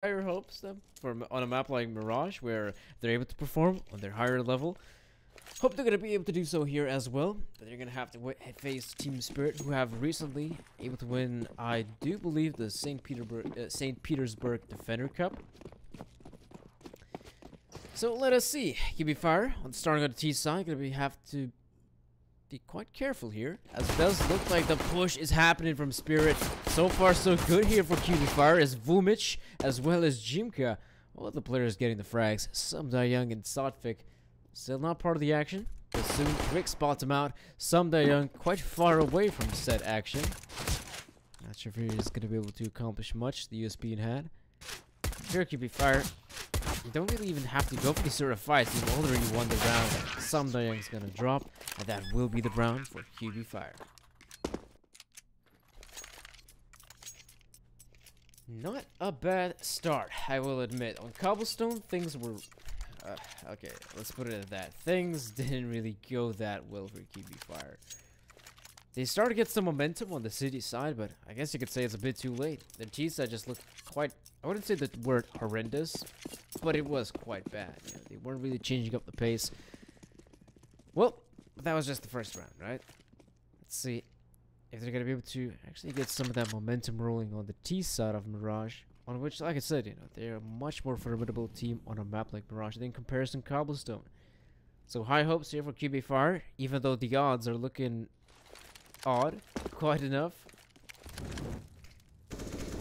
higher hopes them for on a map like Mirage, where they're able to perform on their higher level. Hope they're gonna be able to do so here as well, but they're gonna have to face Team Spirit, who have recently able to win, I do believe, the St. Petersburg Defender Cup. So let us see. QB.Fire on starting on the T side, have to be quite careful here, as it does look like the push is happening from Spirit. So far so good here for QB.Fire, as Vumich as well as Jimka, all the players getting the frags. Young and Sotvik still not part of the action, but soon Rick spots him out. Young quite far away from said action. Not sure if he is going to be able to accomplish much, the USB in hand. Here QB.Fire, you don't really even have to go for these sort of fights. You've already won the round. Young is going to drop, and that will be the round for QB.Fire. Not a bad start, I will admit. On Cobblestone, things were... okay, let's put it at that. Things didn't really go that well for QB.Fire. They started to get some momentum on the city side, but I guess you could say it's a bit too late. The T side just looked quite... I wouldn't say the word horrendous, but it was quite bad. You know, they weren't really changing up the pace. Well, that was just the first round, right? Let's see if they're going to be able to actually get some of that momentum rolling on the T side of Mirage, on which, like I said, you know, they're a much more formidable team on a map like Mirage than in comparison Cobblestone. So high hopes here for QB.Fire, even though the odds are looking odd, quite enough.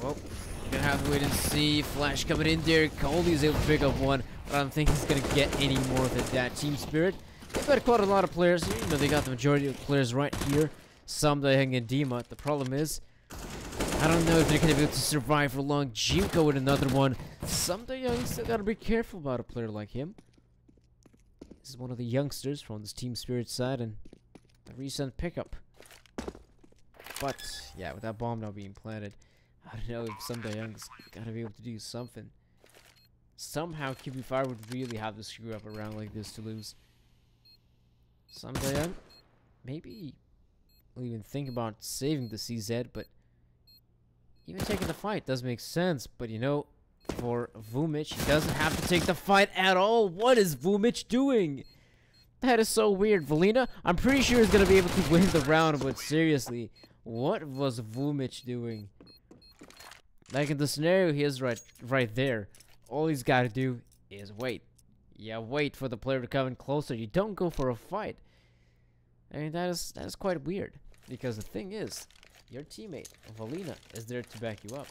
Well, you're gonna have to wait and see. Flash coming in there. Coley's able to pick up one, but I don't think he's gonna get any more than that. Team Spirit, they've got quite a lot of players here. You know, they got the majority of the players right here. Young and Dima. The problem is, I don't know if they're gonna be able to survive for long. Jinko with another one. Young still gotta be careful about a player like him. This is one of the youngsters from this Team Spirit side, and a recent pickup. But yeah, with that bomb now being planted, I don't know if Young's gotta be able to do something. Somehow QB.Fire would really have to screw up a round like this to lose. Young, maybe we'll even think about saving the CZ, but even taking the fight does make sense. But you know, for Vumich, he doesn't have to take the fight at all. What is Vumich doing? That is so weird. Valina, I'm pretty sure he's gonna be able to win the round, but seriously, what was Vumich doing? Like in the scenario he is right there. All he's got to do is wait. Yeah, wait for the player to come in closer. You don't go for a fight. I mean, that is quite weird. Because the thing is, your teammate, Valina, is there to back you up.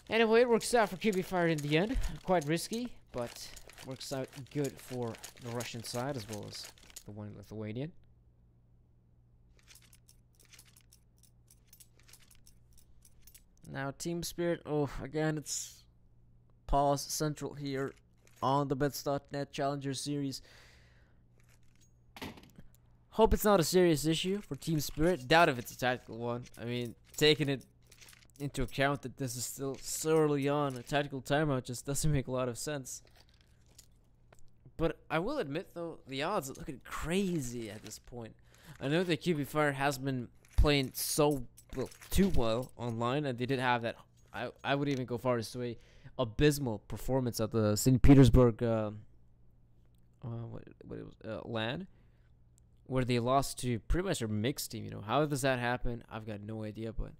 Anyway, it works out for QB.Fire in the end. Quite risky, but works out good for the Russian side as well as the one Lithuanian. Now, Team Spirit, oh, again, it's pause central here on the Bets.net Challenger Series. Hope it's not a serious issue for Team Spirit. Doubt if it's a tactical one. I mean, taking it into account that this is still so early on, a tactical timeout just doesn't make a lot of sense. But I will admit, though, the odds are looking crazy at this point. I know that QB.Fire has been playing so too well online, and they did have that. I would even go far as to say abysmal performance at the St. Petersburg LAN, where they lost to pretty much a mixed team. You know, how does that happen? I've got no idea, but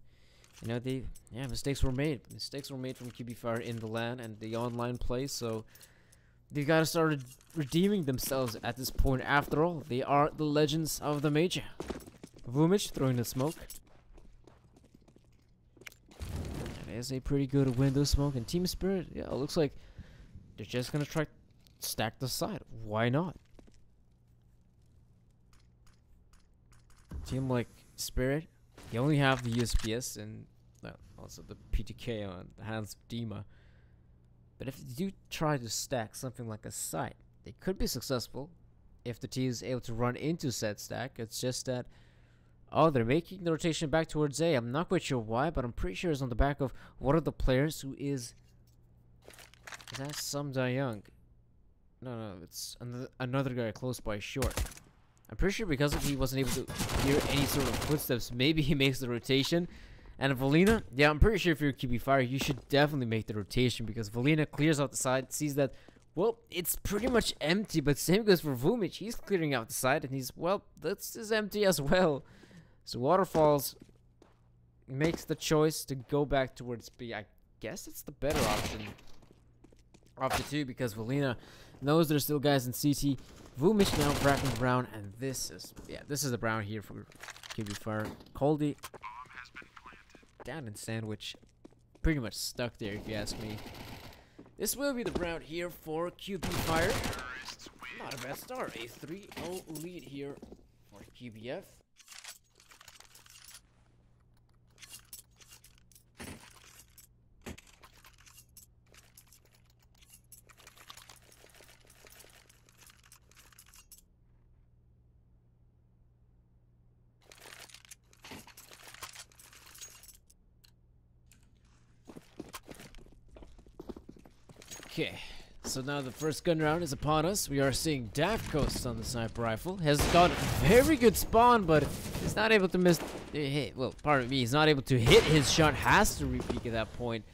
you know, mistakes were made. Mistakes were made from QB.Fire in the LAN and the online play, so they've got to start redeeming themselves at this point. After all, they are the legends of the major. Vumich throwing the smoke. That is a pretty good window smoke. And Team Spirit, yeah, it looks like they're just going to try to stack the side. Why not? Team like Spirit, you only have the USPS and also the PTK on the hands of Dima. But if you do try to stack something like a site, they could be successful if the team is able to run into said stack. It's just that, oh, they're making the rotation back towards A. I'm not quite sure why, but I'm pretty sure it's on the back of one of the players who is that Young? No, it's another guy close by short. I'm pretty sure because he wasn't able to hear any sort of footsteps, maybe he makes the rotation. And Valina, yeah, I'm pretty sure if you're QB.Fire, you should definitely make the rotation because Valina clears out the side, sees that, well, it's pretty much empty, but same goes for Vumic. He's clearing out the side, and he's, well, this is empty as well. So Waterfalls makes the choice to go back towards B. I guess it's the better option of the two because Valina knows there's still guys in CT. Vumic now wrapping Brown, and this is the Brown here for QB.Fire. Coldy down in Sandwich, pretty much stuck there if you ask me. This will be the Brown here for QB.Fire. Not a bad start, a 3-0 lead here for QBF. Okay, so now the first gun round is upon us. We are seeing Daft Coast on the sniper rifle. Has got very good spawn, but he's not able to miss. Well, pardon me, he's not able to hit his shot. Has to repeat at that point.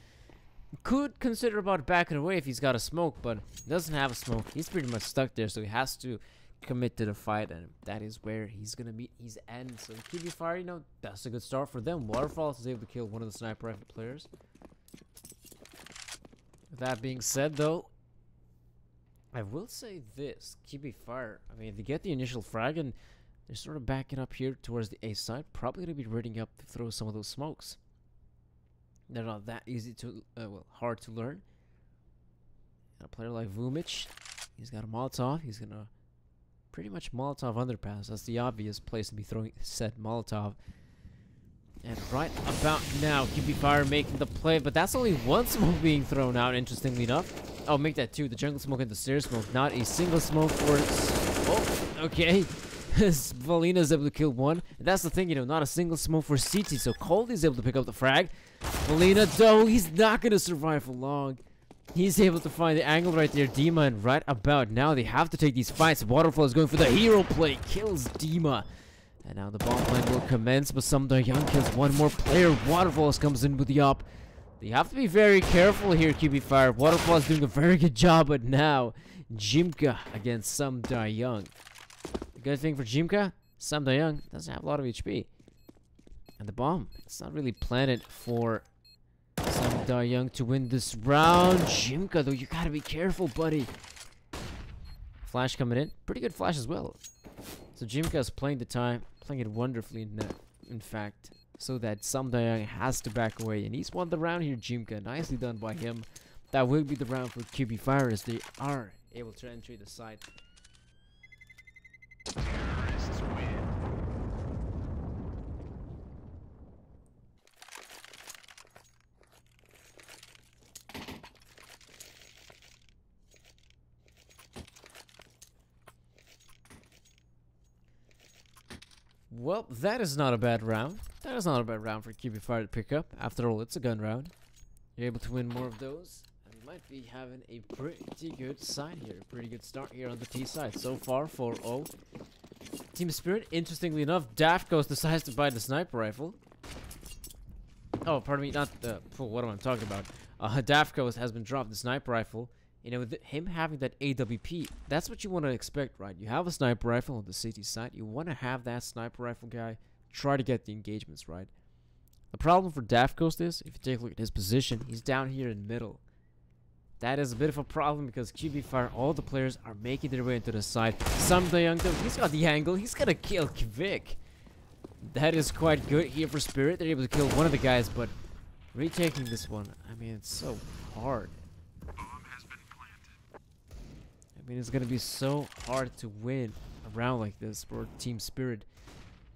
Could consider about backing away if he's got a smoke, but doesn't have a smoke. He's pretty much stuck there, so he has to commit to the fight, and that is where he's gonna meet his end. So QB.Fire, you know, that's a good start for them. Waterfalls is able to kill one of the sniper rifle players. That being said, though, I will say this. QB.Fire, I mean, they get the initial frag, and they're sort of backing up here towards the A side. Probably going to be readying up to throw some of those smokes. They're not that easy to, well, hard to learn. And a player like Vumic, he's got a Molotov. He's going to pretty much Molotov underpass. That's the obvious place to be throwing said Molotov. And right about now, QB.Fire making the play, but that's only one smoke being thrown out, interestingly enough. Oh, make that two. The jungle smoke and the stairs smoke. Not a single smoke for it. Oh, okay. Valina's able to kill one. And that's the thing, you know, not a single smoke for CT, so Coldy's able to pick up the frag. Valina, though, he's not going to survive for long. He's able to find the angle right there. Dima, and right about now, they have to take these fights. Waterfall is going for the hero play. Kills Dima. And now the bomb plan will commence, but Samda Young kills one more player. Waterfalls comes in with the op. They have to be very careful here, QB.Fire. Waterfalls doing a very good job, but now Jimka against Samda Young. The good thing for Jimka, Samda Young doesn't have a lot of HP. And the bomb, it's not really planted for Samda Young to win this round. Jimka, though, you gotta be careful, buddy. Flash coming in. Pretty good flash as well. So Jimka is playing the time, playing it wonderfully in fact, so that Samda Young has to back away, and he's won the round here, Jimka. Nicely done by him. That will be the round for QB.Fire as they are able to enter the site. Terrorists win. Well, that is not a bad round. That is not a bad round for QB.Fire to pick up. After all, it's a gun round. You're able to win more of those. And you might be having a pretty good side here. Pretty good start here on the T side. So far, 4-0. Team Spirit, interestingly enough, Daft Ghost decides to buy the sniper rifle. Oh, pardon me, not the... what am I talking about? Daft Ghost has been dropped the sniper rifle. You know, with him having that AWP, that's what you want to expect, right? You have a sniper rifle on the city side. You want to have that sniper rifle guy try to get the engagements, right? The problem for Daft Ghost is, if you take a look at his position, he's down here in middle. That is a bit of a problem because QB.Fire, all the players are making their way into the side. Samda Young, though, he's got the angle. He's going to kill Kvik. That is quite good here for Spirit. They're able to kill one of the guys, but retaking this one, I mean, it's so hard. I mean, it's going to be so hard to win a round like this for Team Spirit.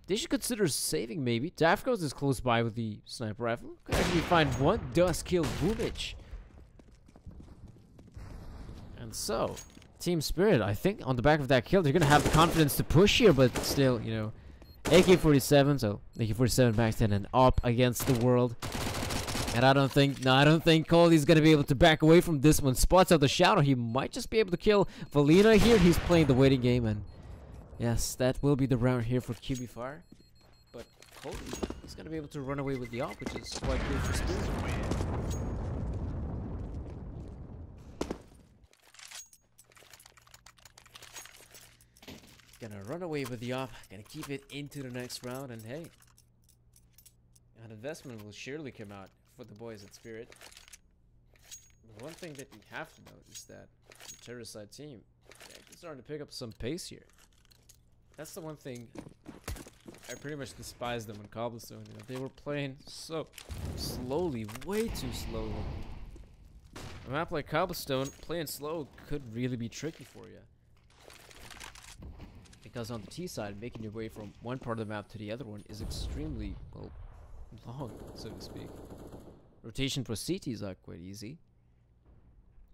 They should consider saving, maybe. Daft Ghost is close by with the sniper rifle. Could actually find one. Does kill Vumic. And so, Team Spirit, I think on the back of that kill, they're going to have the confidence to push here, but still, you know, AK-47, so AK-47 max 10 and up against the world. And I don't think Coley's going to be able to back away from this one. Spots out the shadow. He might just be able to kill Valina here. He's playing the waiting game. And yes, that will be the round here for QB.Fire. But Colby, he's gonna be able to run away with the op, which is quite good for Spirit. Gonna run away with the op, gonna keep it into the next round, and hey, an investment will surely come out for the boys at Spirit. But one thing that you have to note is that the terrorist side team, they're actually starting to pick up some pace here. That's the one thing I pretty much despise them on Cobblestone. You know, they were playing so slowly, way too slowly. A map like Cobblestone, playing slow could really be tricky for you. Because on the T side, making your way from one part of the map to the other one is extremely, well, long, so to speak. Rotation for CT is not quite easy.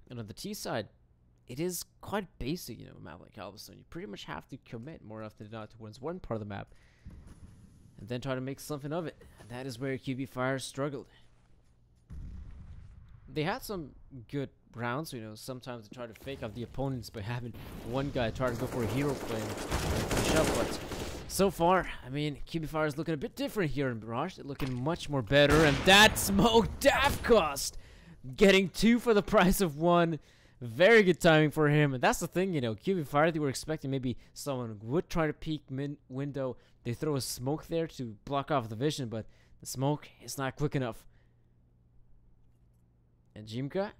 And on the T side, it is quite basic, you know, a map like Cobblestone. You pretty much have to commit more often than not towards one part of the map and then try to make something of it. And that is where QB.Fire struggled. They had some good rounds, you know, sometimes they try to fake out the opponents by having one guy try to go for a hero play and push up, but so far, I mean, QB.Fire is looking a bit different here in Mirage. They're looking much more better, and that smoke daft cost! Getting 2 for the price of 1. Very good timing for him, and that's the thing, you know, QB.Fire, they were expecting maybe someone would try to peek window. They throw a smoke there to block off the vision, but the smoke is not quick enough. And Jimka,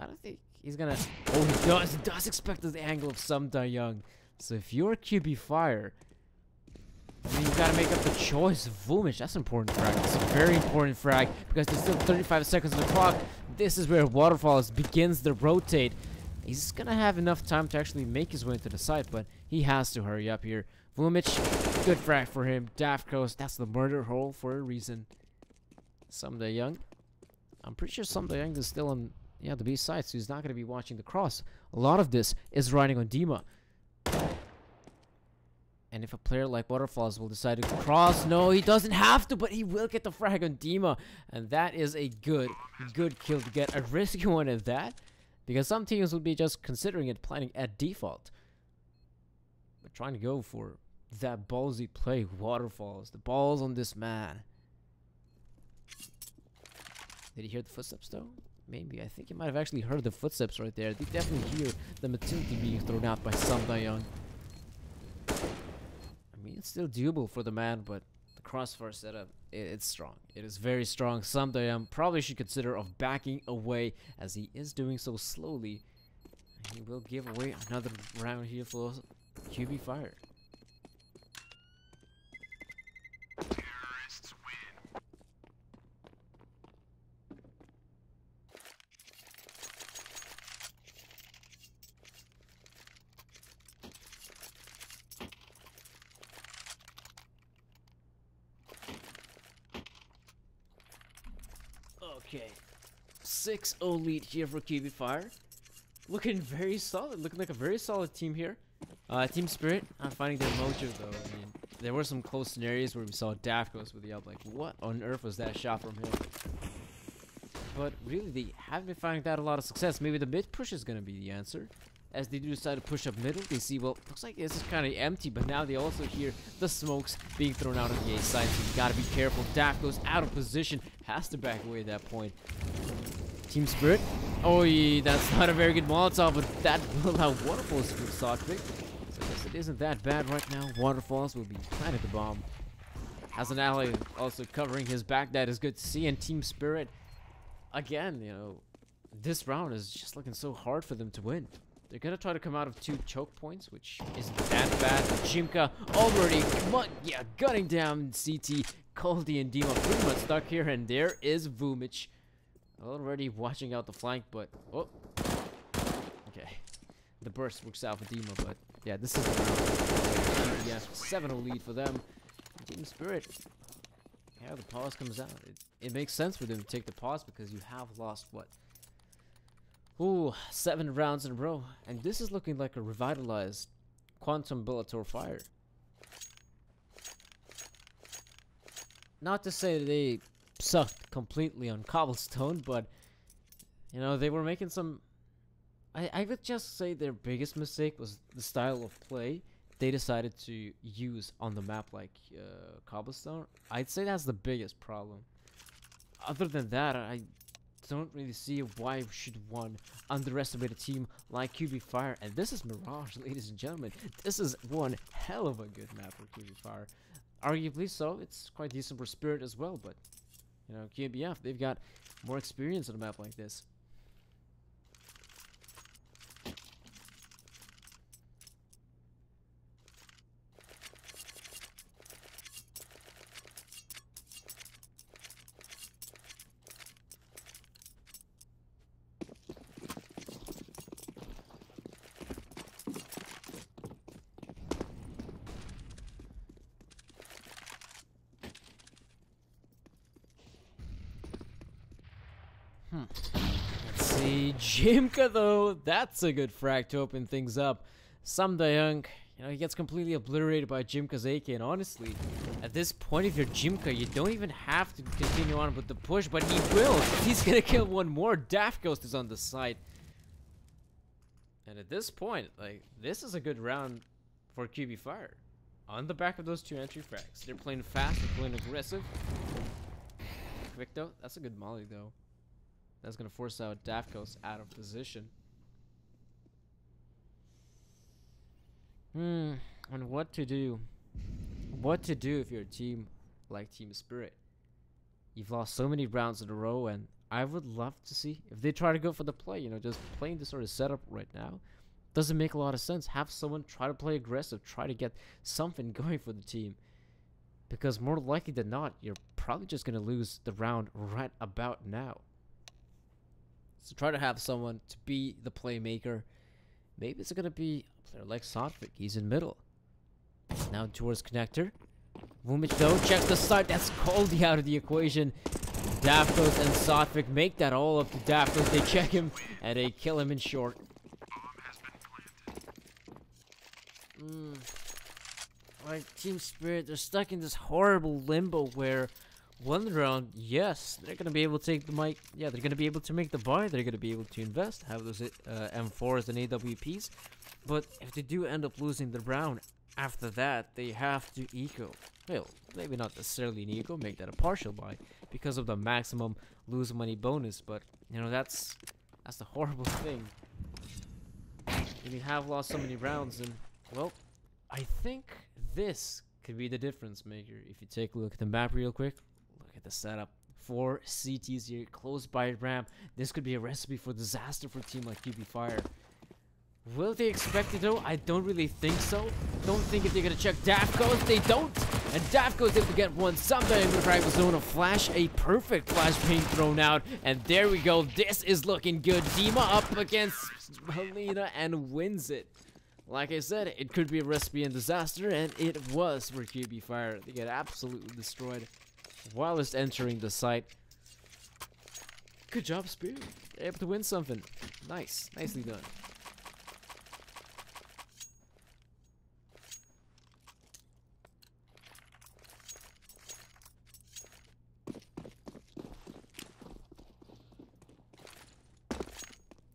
I don't think he's gonna... Oh, he does expect the angle of some Young. So if you're QB.Fire, I mean, you gotta make up the choice. Vumic, that's an important frag. That's a very important frag because there's still 35 seconds on the clock. This is where Waterfalls begins to rotate. He's gonna have enough time to actually make his way to the side, but he has to hurry up here. Vumic, good frag for him. Daft Coast, that's the murder hole for a reason. Young, I'm pretty sure Young is still on, yeah, the B side, so he's not gonna be watching the cross. A lot of this is riding on Dima. And if a player like Waterfalls will decide to cross, no, he doesn't have to, but he will get the frag on Dima. And that is a good kill to get. A risky one at that, because some teams would be just considering it planning at default. But trying to go for that ballsy play, Waterfalls. The ball's on this man. Did he hear the footsteps though? Maybe. I think he might have actually heard the footsteps right there. They definitely hear the Matilda being thrown out by Young. I mean, it's still doable for the man, but the crossfire setup, it's strong. It is very strong. Young probably should consider of backing away, as he is doing so slowly. And he will give away another round here for QB.Fire. Okay, 6-0 lead here for QB.Fire. Looking very solid, looking like a very solid team here. Team Spirit, I'm finding their mojo though. I mean, there were some close scenarios where we saw Daft Coast with the up, like, what on earth was that shot from him? But really, they haven't been finding that a lot of success. Maybe the mid push is gonna be the answer. As they do decide to push up middle, they see, well, looks like this is kind of empty, but now they also hear the smokes being thrown out on the A side, so you gotta be careful. Daft goes out of position, has to back away at that point. Team Spirit, oh, yeah, that's not a very good Molotov, but that will allow Waterfalls to stock pick. So I guess it isn't that bad right now. Waterfalls will be planting the bomb. Has an ally also covering his back, that is good to see, and Team Spirit, again, you know, this round is just looking so hard for them to win. They're gonna try to come out of 2 choke points, which isn't that bad. Jimka already, gunning down CT. Coldy and Dima pretty much stuck here, and there is Vumic already watching out the flank, but oh, okay, the burst works out for Dima, but yeah, this is the round. Yeah, 7-0 lead for them. Team Spirit, yeah, the pause comes out. It makes sense for them to take the pause because you have lost what? Ooh, 7 rounds in a row. And this is looking like a revitalized Quantum Bellator Fire. Not to say that they sucked completely on Cobblestone, but, you know, they were making some... I would just say their biggest mistake was the style of play. they decided to use on the map like cobblestone, I'd say that's the biggest problem. Other than that, I don't really see why should one underestimate a team like QB.Fire. And this is Mirage, ladies and gentlemen. This is one hell of a good map for QB.Fire. Arguably so, it's quite decent for Spirit as well, but you know, QBF, they've got more experience on a map like this. Let's see, Jimka though, that's a good frag to open things up. Some Young, you know, he gets completely obliterated by Jimka's AK, and honestly, at this point if you're Jimka, you don't even have to continue on with the push, but he will. He's gonna kill one more. Daft Ghost is on the side. And at this point, like, this is a good round for QB.Fire. On the back of those two entry frags. They're playing fast, they're playing aggressive. Quick though, that's a good molly though. That's gonna force out Daft Ghost out of position. And what to do? What to do if you're a team like Team Spirit? You've lost so many rounds in a row, and I would love to see if they try to go for the play. You know, just playing this sort of setup right now doesn't make a lot of sense. Have someone try to play aggressive, try to get something going for the team. Because more likely than not, you're probably just gonna lose the round right about now. So try to have someone to be the playmaker. Maybe it's going to be a player like Sotfik. He's in middle. Now towards connector. Vumich though, check the side. That's Goldie out of the equation. Daft Ghost and Sotfik make that all up to Daft Ghost. They check him and they kill him in short. Like Team Spirit, they're stuck in this horrible limbo where one round, yes, they're going to be able to take the mic. Yeah, they're going to be able to make the buy. They're going to be able to invest, have those M4s and AWPs. But if they do end up losing the round, after that, they have to eco. Well, maybe not necessarily an eco, make that a partial buy because of the maximum lose money bonus. But, you know, that's the horrible thing. And you have lost so many rounds, and, well, I think this could be the difference maker. If you take a look at the map real quick. Look at the setup. 4 CTs here, close by ramp. This could be a recipe for disaster for a team like QB.Fire. Will they expect it though? I don't really think so. Don't think if they're gonna check Daft Ghost, they don't. And Daft Ghost able to get one. Sometime the frag was known a flash, a perfect flash being thrown out. And there we go. This is looking good. Dima up against Helena and wins it. Like I said, it could be a recipe in disaster, and it was for QB.Fire. They get absolutely destroyed while it's entering the site. Good job, Spirit. They're able to win something. Nice. Nicely done.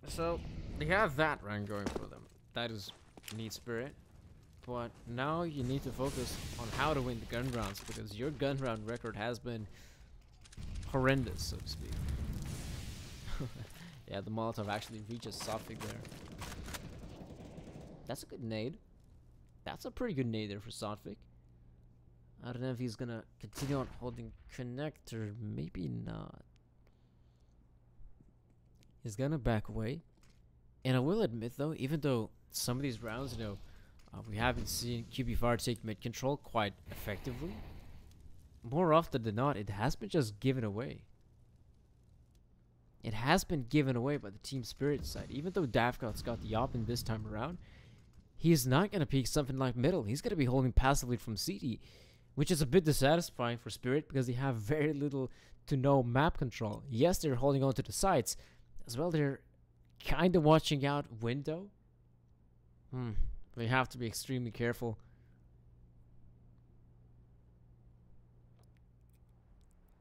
So, they have that round going for them. That is neat Spirit. But now you need to focus on how to win the gun rounds, because your gun round record has been horrendous, so to speak. Yeah, the Molotov actually reaches Sotfik there. That's a good nade. That's a pretty good nade there for Sotfik. I don't know if he's gonna continue on holding connector. Maybe not. He's gonna back away. And I will admit though, even though some of these rounds, you know, we haven't seen QB.Fire take mid control quite effectively, more often than not, it has been just given away. It has been given away by the Team Spirit side. Even though Daft Ghost got the op in this time around, he's not going to peek something like middle. He's going to be holding passively from CT, which is a bit dissatisfying for Spirit because they have very little to no map control. Yes, they're holding on to the sides. As well, they're kind of watching out window. They have to be extremely careful.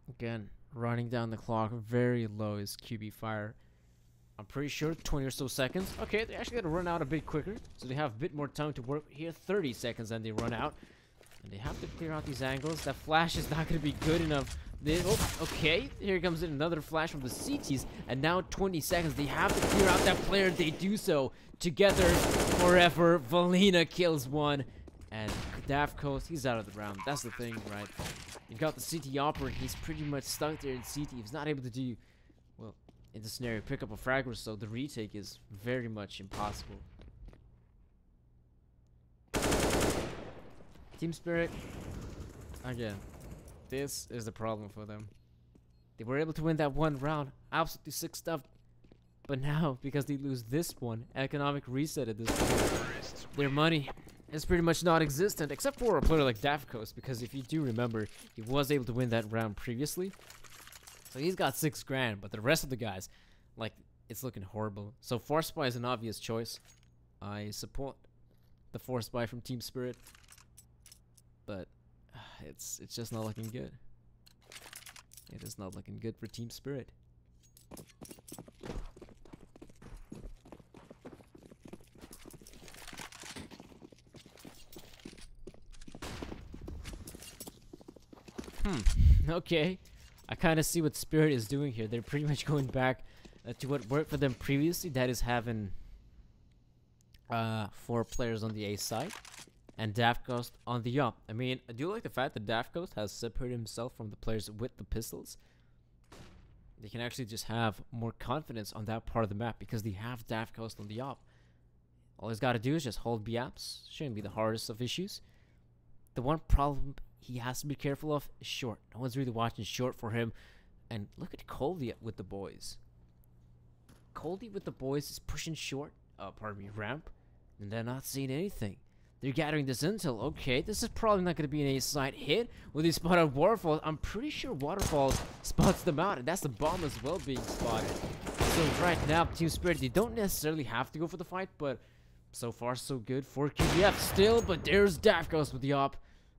Again, running down the clock very low is QB.Fire. I'm pretty sure 20 or so seconds. Okay, they're actually gonna run out a bit quicker, so they have a bit more time to work here. 30 seconds and they run out. And they have to clear out these angles. That flash is not gonna be good enough. Oh, okay, here comes in another flash from the CTs, and now 20 seconds. They have to clear out that player. They do so together forever. Valina kills one, and Daft Coast, he's out of the round. That's the thing, right? You got the CT operator. He's pretty much stuck there in CT. He's not able to do, well, in the scenario, pick up a frag or so. The retake is very much impossible. Team Spirit, again. This is the problem for them. They were able to win that one round, absolutely sick stuff. But now, because they lose this one, economic reset at this point, their money is pretty much non-existent, except for a player like Daft Coast, because if you do remember, he was able to win that round previously. So he's got 6 grand, but the rest of the guys, like, it's looking horrible. So Force Buy is an obvious choice. I support the Force Buy from Team Spirit, but it's just not looking good. It is not looking good for Team Spirit. Okay. I kind of see what Spirit is doing here. They're pretty much going back to what worked for them previously. That is having 4 players on the A side and Daft Ghost on the up. I mean, I do like the fact that Daft Ghost has separated himself from the players with the pistols. They can actually just have more confidence on that part of the map because they have Daft Ghost on the up. All he's got to do is just hold B-apps. Shouldn't be the hardest of issues. The one problem he has to be careful of is short. No one's really watching short for him. And look at Coldy with the boys. Coldy with the boys is pushing short, ramp, and they're not seeing anything. They're gathering this intel. Okay, this is probably not going to be an A-side hit. Will they spot out Waterfalls? I'm pretty sure Waterfalls spots them out, and that's the bomb as well being spotted. So right now, Team Spirit, they don't necessarily have to go for the fight, but so far so good for QB.F still. But there's Daft Ghost with the op.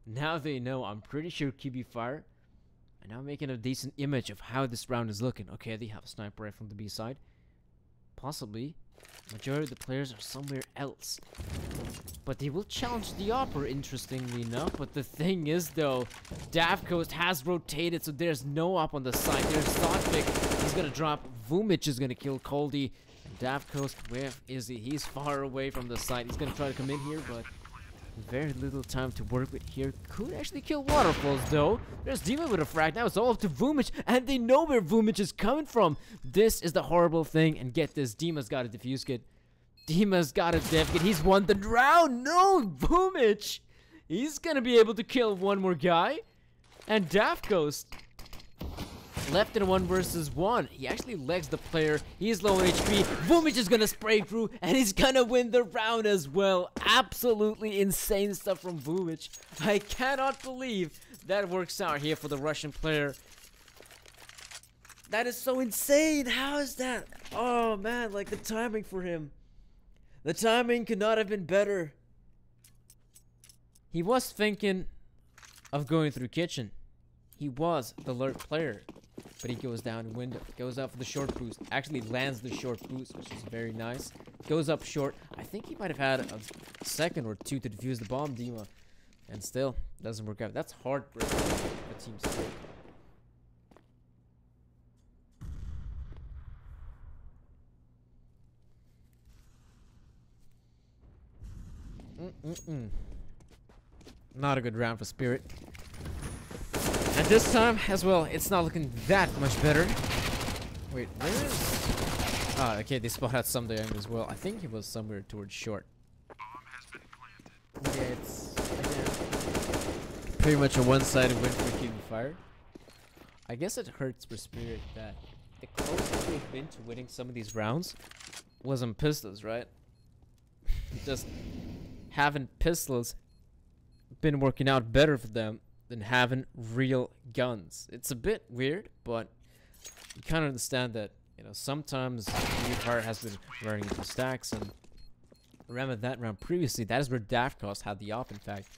Now they know. I'm pretty sure QB.Fire are now making a decent image of how this round is looking. Okay, they have a sniper rifle from the B side. Possibly. Majority of the players are somewhere else. But they will challenge the upper, interestingly enough. But the thing is, though, Daft Coast has rotated, so there's no up on the side. There's Sotvic. He's gonna drop. Vumich is gonna kill Coldy. And Daft Coast, where is he? He's far away from the site. He's gonna try to come in here, but very little time to work with here. Could actually kill Waterfalls, though. There's Dima with a frag. Now it's all up to Vumich, and they know where Vumich is coming from. This is the horrible thing. And get this, Dima's got a defuse kit. Dima's got a dev kit. He's won the round. No, Vumich. He's gonna be able to kill one more guy. And Daft Ghost left in 1 versus 1. He actually legs the player. He's low on HP. Vumich is gonna spray through, and he's gonna win the round as well. Absolutely insane stuff from Vumich. I cannot believe that works out here for the Russian player. That is so insane. How is that? Oh man, like the timing for him. The timing could not have been better. He was thinking of going through kitchen. He was the alert player. But he goes down in window, goes up for the short boost, actually lands the short boost, which is very nice. Goes up short. I think he might have had a second or 2 to defuse the bomb, Dima. And still, doesn't work out. That's heartbreaking for Team Spirit. Not a good round for Spirit. And this time, as well, it's not looking that much better. Wait, where is... Ah, okay, they spot out some there as well. I think he was somewhere towards short. Yeah, it's... Again, pretty much a one-sided win for QB.Fire. I guess it hurts for Spirit that the closest we've been to winning some of these rounds was on pistols, right? Just having pistols been working out better for them than having real guns. It's a bit weird, but you kind of understand that, you know, sometimes QB.Fire has been running into stacks, and remember that round previously, that is where Daft Cost had the op, in fact.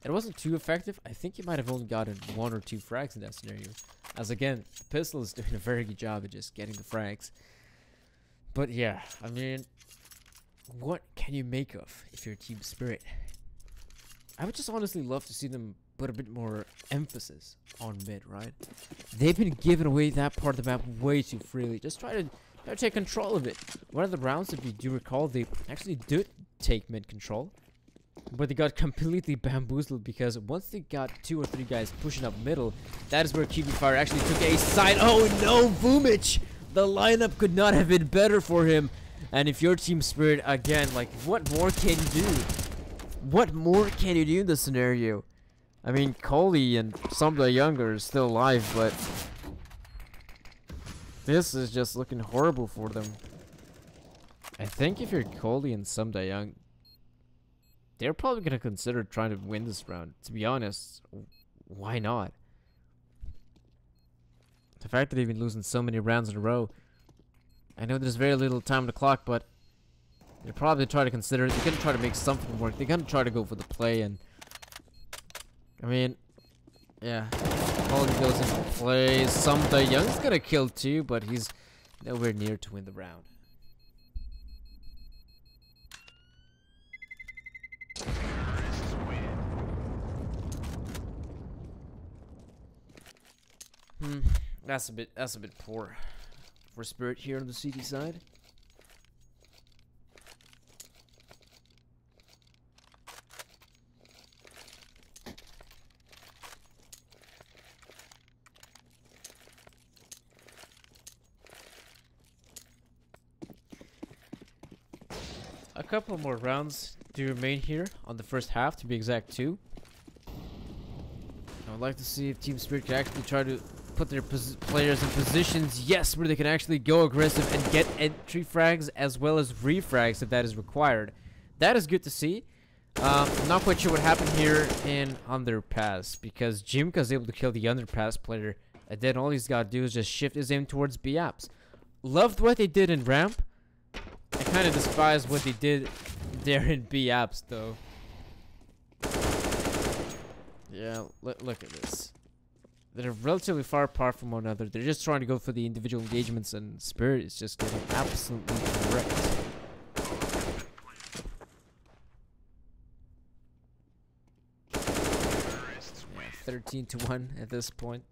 It wasn't too effective. I think he might have only gotten 1 or 2 frags in that scenario. As again, the pistol is doing a very good job of just getting the frags. But yeah, I mean, what can you make of if you're Team Spirit? I would just honestly love to see them put a bit more emphasis on mid, right? They've been giving away that part of the map way too freely. Just try to take control of it. One of the rounds, if you do recall, they actually did take mid control, but they got completely bamboozled because once they got 2 or 3 guys pushing up middle, that is where QB.Fire actually took a side. Oh no, Vumich! The lineup could not have been better for him. And if you're Team Spirit, again, like, what more can you do? What more can you do in this scenario? I mean, Coley and some of the younger are still alive, but this is just looking horrible for them. I think if you're Coley and some young, they're probably going to consider trying to win this round. To be honest, why not? The fact that they've been losing so many rounds in a row, I know there's very little time on the clock, but they're probably trying to consider it. They're going to try to make something work. They're going to try to go for the play, and I mean, yeah, Coley goes into play. Some Young's going to kill too, but he's nowhere near to win the round. That's a bit poor for Spirit here on the CD side. A couple more rounds do remain here on the first half, to be exact 2. I would like to see if Team Spirit can actually try to put their players in positions, yes, where they can actually go aggressive and get entry frags as well as refrags if that is required. That is good to see. I'm not quite sure what happened here in Underpass, because Jimka is able to kill the Underpass player, and then all he's got to do is just shift his aim towards B-Apps. Loved what they did in Ramp. I kind of despise what they did there in B-Apps, though. Yeah, look at this. They're relatively far apart from one another. They're just trying to go for the individual engagements, and Spirit is just getting absolutely wrecked. Yeah, 13-1 at this point.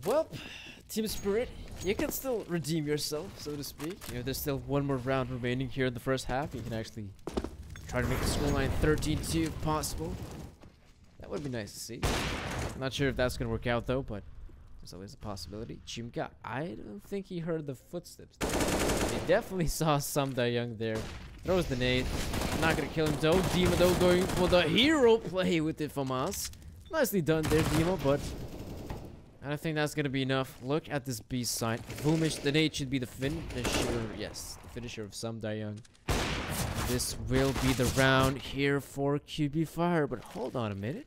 Well, Team Spirit, you can still redeem yourself, so to speak. You know, there's still one more round remaining here in the first half. You can actually try to make the scoreline 13-2 if possible. That would be nice to see. I'm not sure if that's going to work out, though, but there's always a possibility. Chimka, I don't think he heard the footsteps. He definitely saw some Young there. Throws the nade. Not going to kill him, though. Dima, though, going for the hero play with it from us. Nicely done there, Dima, but I don't think that's going to be enough. Look at this B side. Vumich, the nade should be the finisher. Yes, the finisher of some Young. This will be the round here for QB.Fire. But hold on a minute.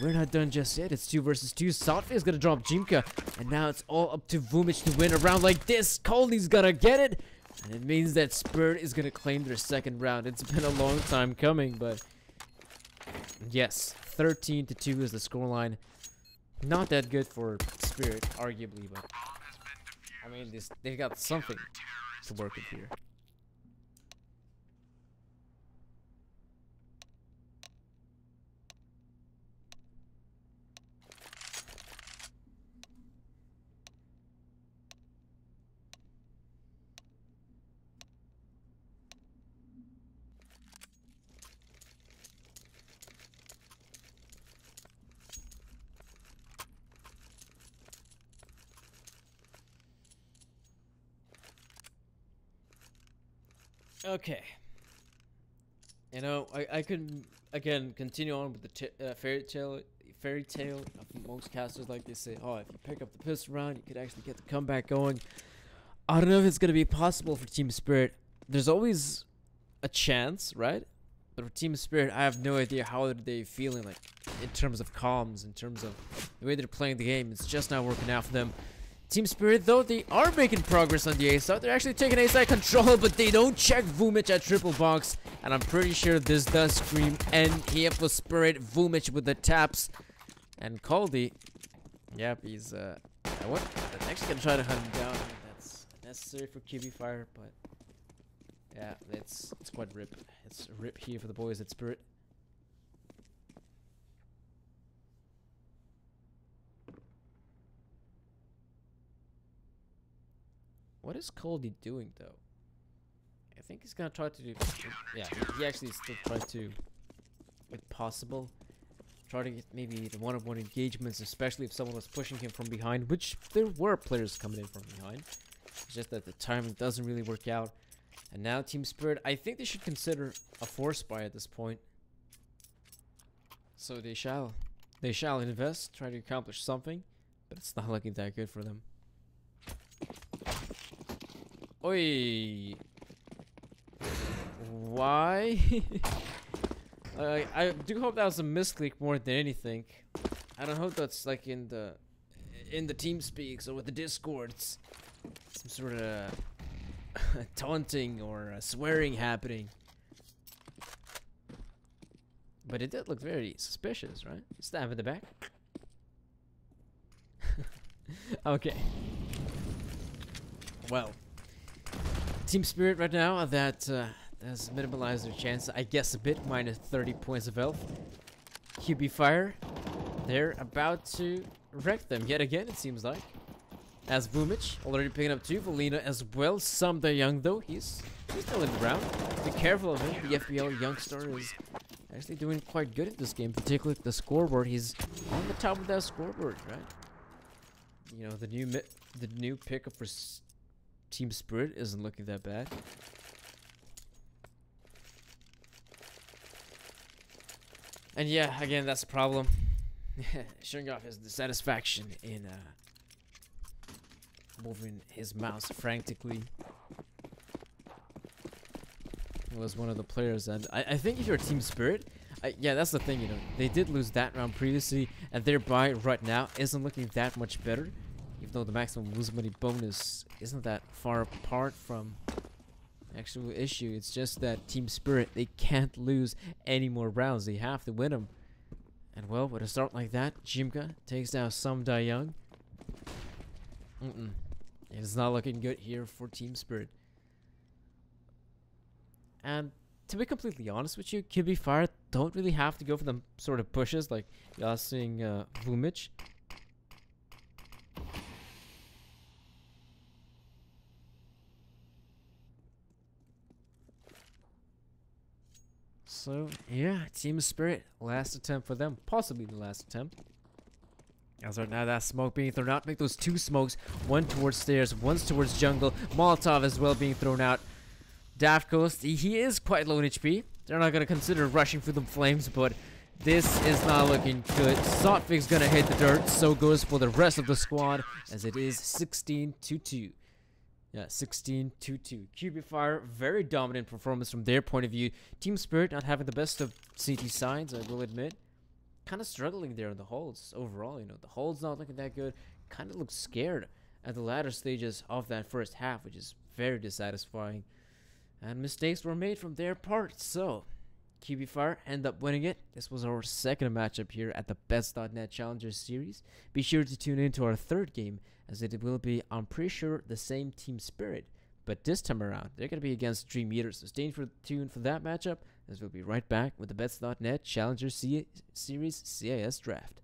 We're not done just yet. It's 2 versus 2. Southface is going to drop Jimka. And now it's all up to Vumich to win a round like this. Coley's going to get it. And it means that Spirit is going to claim their second round. It's been a long time coming, but yes, 13-2 is the scoreline. Not that good for Spirit, arguably, but I mean, they've got something to work with here. Okay. You know, I could again continue on with the fairy tale of most casters, like they say. Oh, if you pick up the pistol round, you could actually get the comeback going. I don't know if it's gonna be possible for Team Spirit. There's always a chance, right? But for Team Spirit, I have no idea how they feeling, like, in terms of comms, in terms of the way they're playing the game. It's just not working out for them. Team Spirit, though, they are making progress on the A side. They're actually taking A side control, but they don't check Vumich at triple box. And I'm pretty sure this does scream end here for Spirit. Vumich with the taps. And Caldy, yep, he's, what? I'm actually gonna try to hunt him down. That's necessary for QB.Fire, but yeah, it's quite rip. It's a rip here for the boys at Spirit. What is Caldy doing, though? I think he's gonna try to do... Yeah, he actually still tried to, if possible, try to get maybe the one-on-one engagements, especially if someone was pushing him from behind, which there were players coming in from behind. It's just that the timing doesn't really work out. And now Team Spirit, I think they should consider a force buy at this point. So they shall invest, try to accomplish something, but it's not looking that good for them. Oi! Why? I do hope that was a misclick more than anything. I don't hope that's like in the team speaks or with the discords, some sort of taunting or swearing happening. But it did look very suspicious, right? Stab in the back. Okay. Well, Team Spirit right now that has minimalized their chance, I guess, a bit, minus 30 points of health. QB.Fire, they're about to wreck them yet again, it seems like. As Vumich already picking up 2, Valina as well. Some the young though, he's still in the round. Be careful of him. The FBL youngster is actually doing quite good in this game, particularly the scoreboard. He's on the top of that scoreboard, right? You know, the new pickup for Team Spirit isn't looking that bad. And yeah, again, that's the problem. Showing off his dissatisfaction in moving his mouse frantically. He was one of the players, and I think if you're Team Spirit, yeah, that's the thing, you know, they did lose that round previously, and their buy right now isn't looking that much better, even though the maximum lose money bonus isn't that far apart from actual issue. It's just that Team Spirit, they can't lose any more rounds. They have to win them. And well, with a start like that, Jimka takes down Some Die Young. It is not looking good here for Team Spirit. And to be completely honest with you, QB.Fire don't really have to go for them sort of pushes like y'all seeing Vumich. So, yeah, Team Spirit, last attempt for them. Possibly the last attempt. As right now, that smoke being thrown out. Make those 2 smokes. One towards stairs, one's towards jungle. Molotov as well being thrown out. Daft Ghost, he is quite low in HP. They're not going to consider rushing through the flames, but this is not looking good. Sotvik's going to hit the dirt. So goes for the rest of the squad, as it is 16-2. Yeah, 16-2. QB.Fire, very dominant performance from their point of view. Team Spirit not having the best of CT signs, I will admit. Kind of struggling there in the holds overall, you know. The holds not looking that good. Kind of looks scared at the latter stages of that first half, which is very dissatisfying. And mistakes were made from their part, so QB.Fire end up winning it. This was our second matchup here at the Bets.net Challenger Series. Be sure to tune in to our third game, as it will be, I'm pretty sure, the same Team Spirit. But this time around, they're going to be against Dream Eaters. So stay tuned for that matchup, as we'll be right back with the Bets.net Challenger Series CIS Draft.